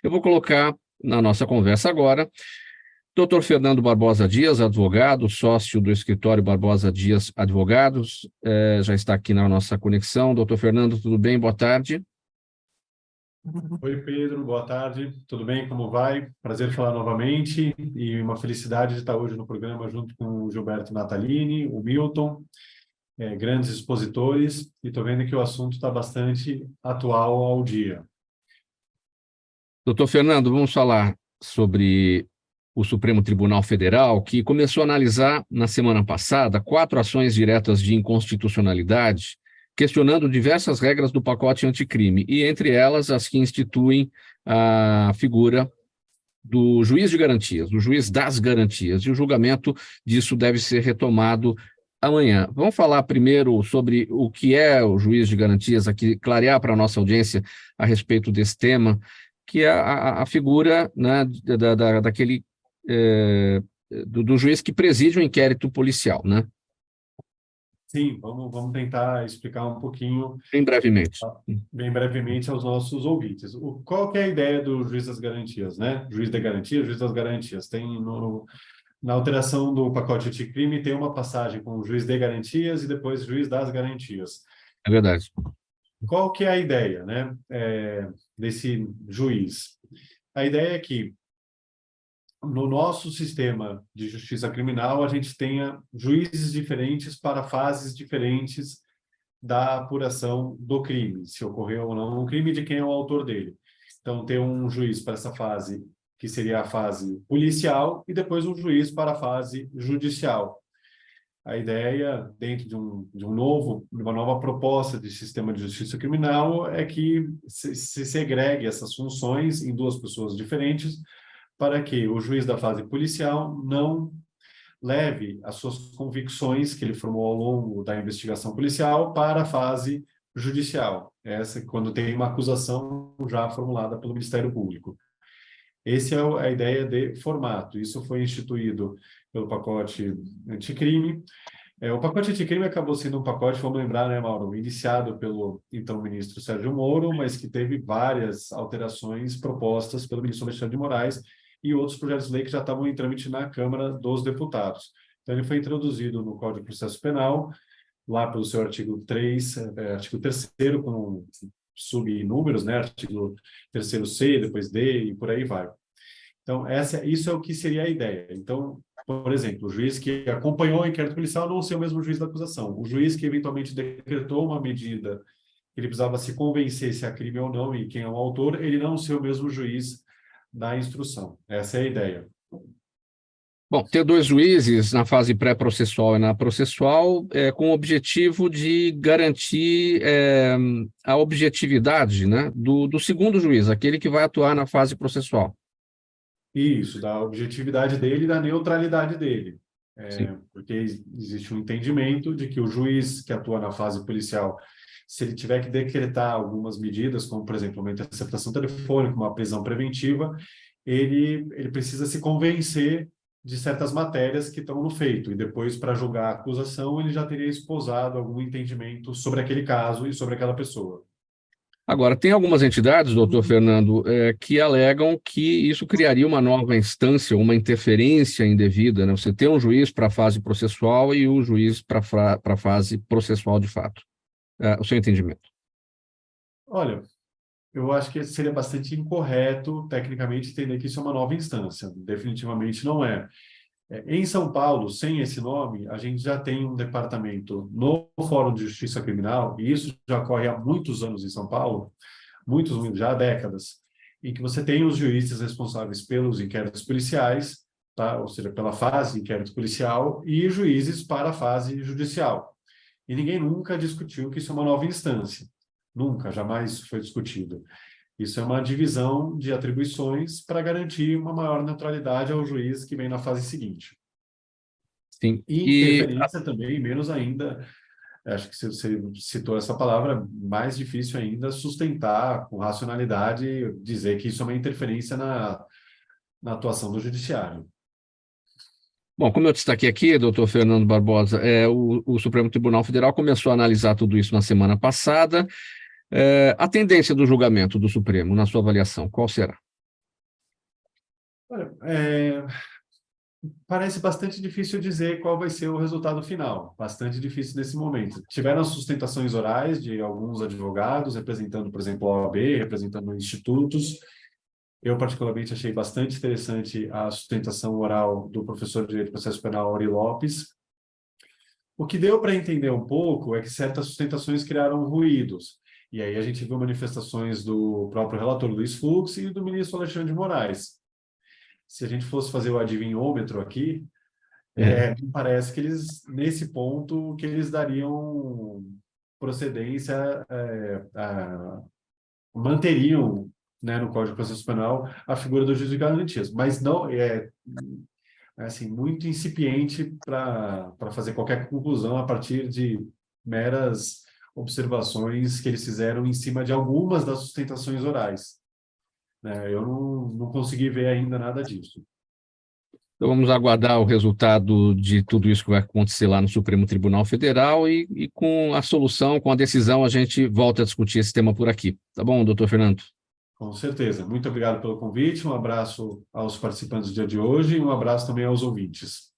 Eu vou colocar na nossa conversa agora Dr. Fernando Barbosa Dias, advogado, sócio do escritório Barbosa Dias Advogados, já está aqui na nossa conexão. Doutor Fernando, tudo bem? Boa tarde. Oi, Pedro, boa tarde. Tudo bem? Como vai? Prazer falar novamente e uma felicidade de estar hoje no programa junto com o Gilberto Natalini, o Milton, grandes expositores, e estou vendo que o assunto está bastante atual ao dia. Doutor Fernando, vamos falar sobre o Supremo Tribunal Federal, que começou a analisar na semana passada 4 ações diretas de inconstitucionalidade, questionando diversas regras do pacote anticrime, e entre elas as que instituem a figura do juiz de garantias, do juiz das garantias, e o julgamento disso deve ser retomado amanhã. Vamos falar primeiro sobre o que é o juiz de garantias, aqui clarear para a nossa audiência a respeito desse tema, que é a figura, né, daquele do juiz que preside o inquérito policial, né? Sim, vamos tentar explicar um pouquinho, Bem brevemente. bem brevemente aos nossos ouvintes. Qual que é a ideia do juiz das garantias, né? Juiz de garantias, juiz das garantias. Na alteração do pacote anticrime tem uma passagem com o juiz de garantias e depois juiz das garantias. É verdade. Qual que é a ideia, né, desse juiz? A ideia é que no nosso sistema de justiça criminal a gente tenha juízes diferentes para fases diferentes da apuração do crime, se ocorreu ou não um crime, de quem é o autor dele. Então, ter um juiz para essa fase, que seria a fase policial, e depois um juiz para a fase judicial. A ideia, dentro de uma nova proposta de sistema de justiça criminal, é que se segregue essas funções em 2 pessoas diferentes, para que o juiz da fase policial não leve as suas convicções que ele formou ao longo da investigação policial para a fase judicial. Essa é quando tem uma acusação já formulada pelo Ministério Público. Essa é a ideia de formato. Isso foi instituído pelo pacote anticrime. O pacote anticrime acabou sendo um pacote, vamos lembrar, né, Mauro, iniciado pelo então ministro Sérgio Moro, mas que teve várias alterações propostas pelo ministro Alexandre de Moraes e outros projetos de lei que já estavam em trâmite na Câmara dos Deputados. Então, ele foi introduzido no Código de Processo Penal, lá pelo seu artigo 3, artigo 3º, com subnúmeros, né, artigo 3º-C, depois D, e por aí vai. Então, isso é o que seria a ideia. Então, por exemplo, o juiz que acompanhou o inquérito policial não ser o mesmo juiz da acusação. O juiz que eventualmente decretou uma medida, ele precisava se convencer se há crime ou não e quem é o autor, ele não ser o mesmo juiz da instrução. Essa é a ideia. Bom, ter 2 juízes na fase pré-processual e na processual com o objetivo de garantir a objetividade, né, do segundo juiz, aquele que vai atuar na fase processual. Isso, da objetividade dele e da neutralidade dele. Porque existe um entendimento de que o juiz que atua na fase policial, se ele tiver que decretar algumas medidas, como, por exemplo, uma interceptação telefônica, uma prisão preventiva, ele precisa se convencer de certas matérias que estão no feito, e depois, para julgar a acusação, ele já teria esposado algum entendimento sobre aquele caso e sobre aquela pessoa. Agora, tem algumas entidades, doutor Fernando, que alegam que isso criaria uma nova instância, uma interferência indevida, né? Você tem um juiz para a fase processual e o juiz para a fase processual de fato. O seu entendimento? Olha, eu acho que seria bastante incorreto, tecnicamente, entender que isso é uma nova instância. Definitivamente não é. Em São Paulo, sem esse nome, a gente já tem um departamento no Fórum de Justiça Criminal, e isso já ocorre há muitos anos em São Paulo, muitos, já há décadas, em que você tem os juízes responsáveis pelos inquéritos policiais, tá? Ou seja, pela fase inquérito policial, e juízes para a fase judicial. E ninguém nunca discutiu que isso é uma nova instância. Nunca, jamais foi discutido. Isso é uma divisão de atribuições para garantir uma maior neutralidade ao juiz que vem na fase seguinte. Sim. E interferência também, menos ainda, acho que você citou essa palavra, mais difícil ainda sustentar com racionalidade, dizer que isso é uma interferência na atuação do judiciário. Bom, como eu destaquei aqui, doutor Fernando Barbosa, o Supremo Tribunal Federal começou a analisar tudo isso na semana passada. A tendência do julgamento do Supremo, na sua avaliação, qual será? Olha, parece bastante difícil dizer qual vai ser o resultado final, bastante difícil nesse momento. Tiveram sustentações orais de alguns advogados, representando, por exemplo, a OAB, representando institutos. Eu, particularmente, achei bastante interessante a sustentação oral do professor de Direito do Processo Penal, Auri Lopes. O que deu para entender um pouco é que certas sustentações criaram ruídos. E aí a gente viu manifestações do próprio relator Luiz Fux e do ministro Alexandre de Moraes. Se a gente fosse fazer o adivinhômetro aqui, me parece que eles, nesse ponto, que eles dariam procedência, manteriam, né, no Código de Processo Penal a figura do juiz de garantias, mas não assim, muito incipiente para fazer qualquer conclusão a partir de meras observações que eles fizeram em cima de algumas das sustentações orais. Eu não consegui ver ainda nada disso. Então vamos aguardar o resultado de tudo isso que vai acontecer lá no Supremo Tribunal Federal e com a solução, com a decisão, a gente volta a discutir esse tema por aqui. Tá bom, doutor Fernando? Com certeza. Muito obrigado pelo convite, um abraço aos participantes do dia de hoje e um abraço também aos ouvintes.